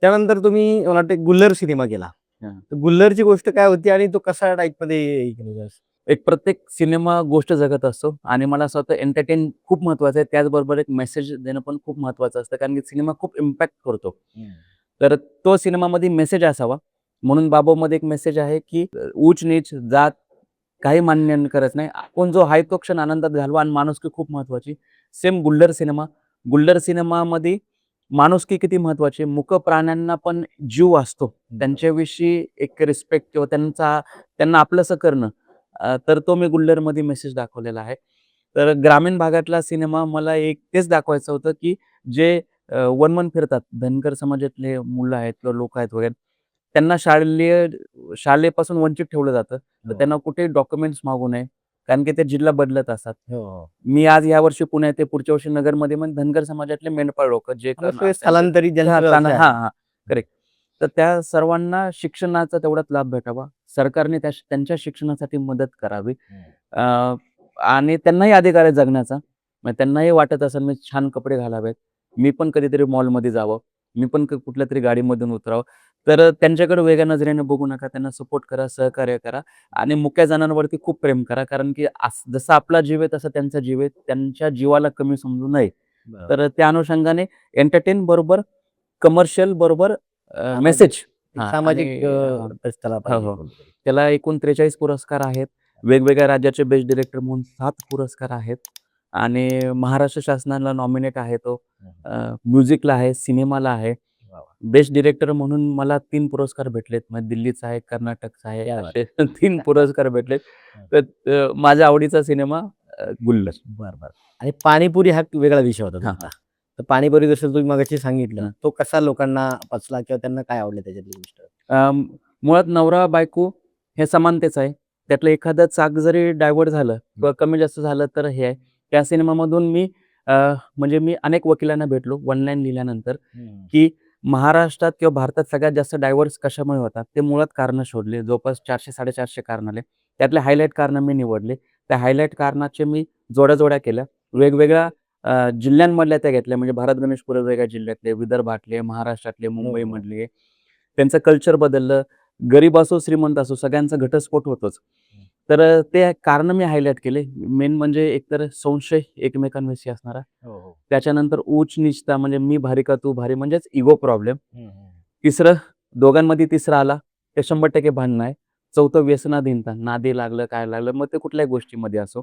त्यानंतर तुम्ही मला वाटतं गुल्लर सिनेमा केला. हां. तर गुल्लरची गोष्ट काय होती आणि तो कसा टाइपमध्ये हे केलेला? एक प्रत्येक सिनेमा गोष्ट जगत असतो आणि मला असं वाटतं एंटरटेन खूप महत्त्वाचं आहे. त्याचबरोबर एक मेसेज देणं पण खूप महत्त्वाचं असतं. कारण की सिनेमा खूप इम्पॅक्ट करतो. हं. तर तो सिनेमामध्ये मेसेज असावा. म्हणून बाबूमध्ये एक मेसेज आहे, की ऊच-नीच, जात काही मान्य करत नाही. आपण जो आहे तो क्षण आनंदात घालवा आणि माणुसकी खूप महत्त्वाची. सेम गुल्लर सिनेमा. गुल्लर सिनेमामध्ये माणुसकी किती महत्त्वाची आहे. मूक प्राण्यांना पण जीव असतो. त्यांच्याविषयी एक रिस्पेक्ट किंवा त्यांना आपलंसं करणं. तर तो मी गुल्लरमध्ये मेसेज दाखवलेला आहे. तर ग्रामीण भागातला सिनेमा मला एक तेच दाखवायचं होतं, की जे वन-वन फिरतात, धनगर समाजातले मुलं आहेत किंवा लोकं आहेत वगैरे, त्यांना शाळेपासून वंचित ठेवलं जातं. तर हो. त्यांना कुठेही डॉक्युमेंट्स मागू नये. कारण की ते जिल्हा बदलत असतात. हो, हो. मी आज यावर्षी पुण्यात आहे, पुढच्या वर्षी नगरमध्ये मग धनगर समाजातले मेंढपाळ लोकं जे मग ते स्थलांतरित ज्यांचा हां, व्यवसाय आहे. हां. करेक्ट. तर त्या सर्वांना शिक्षणाचा तेवढाच लाभ भेटावा. सरकारने त्यांच्या शिक्षणासाठी मदत करावी. हं. अ, आणि त्यांनाही अधिकार आहे जगण्याचा. मग त्यांनाही वाटत असेल मी छान कपडे घालावेत. मी पण कधीतरी मॉलमध्ये जावं. मी पण कुठल्यातरी गाडीमधून उतरावं. तर त्यांच्याकडे वेगळ्या नजरेने बघू नका. त्यांना सपोर्ट करा, सहकार्य करा आणि मुक्या जनावरांवरती खूप प्रेम करा. कारण की जसा आपला जीव आहे तसा त्यांचा जीव आहे. त्यांच्या जीवाला कमी समजू नये. बरोबर. तर त्या अनुषंगाने एंटरटेन बरोबर, कमर्शियल बरोबर सामाजिक मेसेज एक हां आणि सामाजिक त्याला हो, पाहिजे हो. कोणीतरी. त्याला एकूण 43 पुरस्कार आहेत. वेगवेगळ्या राज्याचे बेस्ट डायरेक्टर म्हणून 7 पुरस्कार आहेत आणि महाराष्ट्र शासनाला नॉमिनेट आहे तो. हं, हं. म्युझिकला आहे, सिनेमाला आहे. वाह! वाह! बेस्ट डायरेक्टर म्हणून मला 3 पुरस्कार भेटलेत. मग दिल्लीचा आहे, कर्नाटकचा आहे, क्या बात असे 3 पुरस्कार भेटलेत. है! तर माझ्या आवडीचा सिनेमा गुल्लर. बरं, बरं. आणि पाणीपुरी हा वेगळा विषय होता हां, तुमचा. हां. तर पाणीपुरी जसं तुम्ही मगाशी सांगितलं, हं. तो कसा लोकांना पचला किंवा त्यांना काय आवडलं त्याच्यातली गोष्ट? मुळात नवरा-बायको हे समानतेच आहे. त्यातलं एखादं चाक जरी डायव्हर्ट झालं हं. किंवा कमी जास्त झालं तर हे आहे. त्या सिनेमामधून अ, म्हणजे मी अनेक वकिलांना भेटलो वन लाईन लिहिल्यानंतर, हं. की महाराष्ट्रात किंवा भारतात सगळ्यात जास्त डायव्हर्स कशामुळे होतात? ते मुळात कारणं शोधले. जवळपास 400-450 कारणं आले. त्यातले हायलाइट कारणं मी निवडले. त्या हायलाइट कारणाचे मी जोड्या-जोड्या केल्या. वेगवेगळ्या जिल्ह्यांमधल्या त्या घेतल्या. म्हणजे भारत गणेश पुरे वेगळ्या जिल्ह्यातले, विदर्भातले, महाराष्ट्रातले, हो, हो. मुंबईमधले. त्यांचं कल्चर बदललं. गरीब असो, श्रीमंत असो सगळ्यांचा घटस्फोट होतोच. हं. तर ते कारणं मी हायलाइट केले. मेन म्हणजे एकतर संशय एकमेकांविषयी असणारा. हो, हो. त्याच्यानंतर उच-नीचता म्हणजे मी भारी का तू भारी म्हणजेच इगो प्रॉब्लेम. हं, हं. तिसरं दोघांमध्ये तिसरा आला, ते 100% भांडणं आहे. चौथं व्यसनाधीनता. नादी लागलं, काय लागलं, मग ते कुठल्याही गोष्टीमध्ये असो.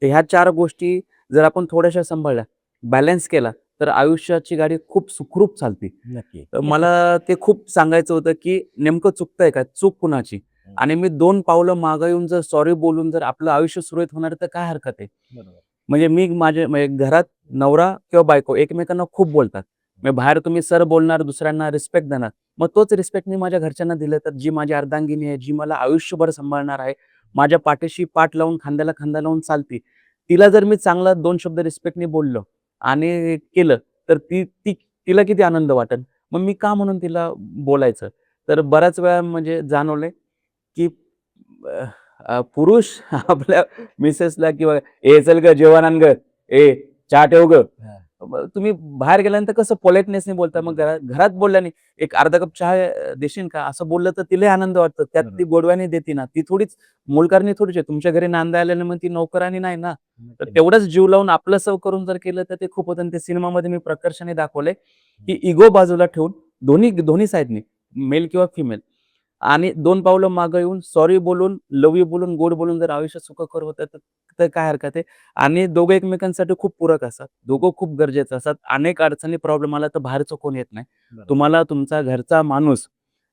तर ह्या 4 गोष्टी जर आपण थोड्याशा सांभाळल्या, बॅलन्स केला, तर आयुष्याची गाडी खूप सुखरूप चालते. नक्की. तर मला ते खूप सांगायचं होतं, की नेमकं चुकतंय का? चूक कुणाची? हं. आणि मी 2 पावलं मागे येऊन जर सॉरी बोलून जर आपलं आयुष्य सुरळीत होणार तर काय हरकत आहे? बरोबर. म्हणजे मी म्हणजे घरात नवरा किंवा बायको एकमेकांना खूप बोलतात. मग बाहेर तुम्ही सर बोलणार, दुसऱ्यांना रिस्पेक्ट देणार. मग तोच रिस्पेक्ट मी माझ्या घरच्यांना दिला तर जी माझी अर्धांगिनी आहे, जी मला आयुष्यभर सांभाळणार आहे, माझ्या पाठीशी पाठ लावून, खांद्याला खांदा लावून चालते. तिला जर मी चांगला 2 शब्द रिस्पेक्टने बोललो आणि केलं, तर तिला किती आनंद वाटेल. मग मी का म्हणून तिला बोलायचं? तर बऱ्याच वेळा म्हणजे जाणवलंय, की अ, पुरुष आपल्या मिसेसला किंवा "ए चल गं जेवण आण गं. ए चहा ठेव गं." हां. मग तुम्ही बाहेर गेल्यानंतर कसं पोलाइटनेसने बोलता. मग बरोबर. घरात बोलल्याने, "एक अर्धा कप चहा देशील का?" असं बोललं तर तिलाही आनंद वाटतो. त्यात ती बरोबर. गोडव्याने देते ना. ती थोडीच मोलकरणी थोडीच आहे. तुमच्या घरी नांदायला आल्यानं मग ती नोकरानी नाही ना. तर नक्की, नक्की. तेवढंच जीव लावून आपलंसं करून जर केलं तर ते खूप होतं आणि ते सिनेमामध्ये मी प्रकर्षाने दाखवलंय, हं. की इगो बाजूला ठेवून दोन्ही दोन्ही साइडनी मेल किंवा फिमेल आणि 2 पावलं मागे येऊन सॉरी बोलून, लव्ह यू बोलून, गोड बोलून जर आयुष्य सुखकर होतं तर तर काय हरकत आहे. आणि दोघं एकमेकांसाठी खूप पूरक असतात. दोघं खूप गरजेचं असतात. अनेक अडचणी, प्रॉब्लेम आला तर बाहेरचं कोण येत नाही. बरोबर. तुम्हाला तुमचा घरचा माणूस,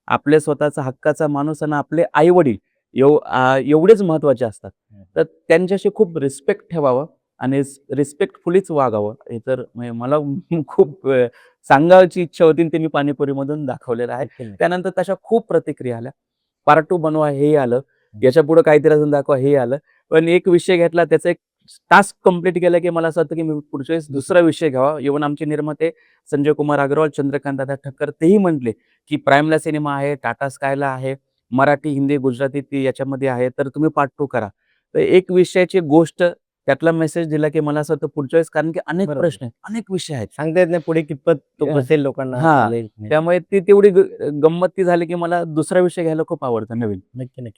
आपले स्वतःचा हक्काचा माणूस आणि आपले आई-वडील एवढेच महत्त्वाचे असतात. हं. तर त्यांच्याशी खूप रिस्पेक्ट ठेवावं आणि रिस्पेक्टफुलीच वागावं. हे तर म्हणजे मला खूप सांगायची इच्छा होती आणि ते मी पाणीपुरीमधून दाखवलेलं आहे. नक्की, नक्की. त्यानंतर तशा खूप प्रतिक्रिया आल्या. पार्ट 2 बनवा हेही आलं. हं. याच्यापुढे काहीतरी अजून दाखवा हेही आलं. पण एक विषय घेतला त्याचा एक टास्क कंप्लीट केला, की मला असं वाटतं, की मी पुढच्या वेळेस दुसरा विषय घ्यावा. इव्हन आमचे निर्माते संजय कुमार अग्रवाल, चंद्रकांत दादा ठक्कर तेही म्हटले, की प्राईमला सिनेमा आहे, टाटा स्कायला आहे, मराठी, हिंदी, गुजराती ती याच्यामध्ये आहे, तर तुम्ही पार्ट 2 करा. तर एक विषयाची गोष्ट त्यातला मेसेज दिला की मला असं होतं पुढच्या वेळेस, कारण की अनेक बरोबर. प्रश्न आहेत, अनेक विषय आहेत. सांगता येत नाही पुढे कितपत तो हा. बसेल लोकांना, हा. चालेल की नाही. त्यामुळे ती तेवढी गंमत ती झाली की मला दुसरा विषय घ्यायला खूप आवडतं नवीन. नक्की, नक्की.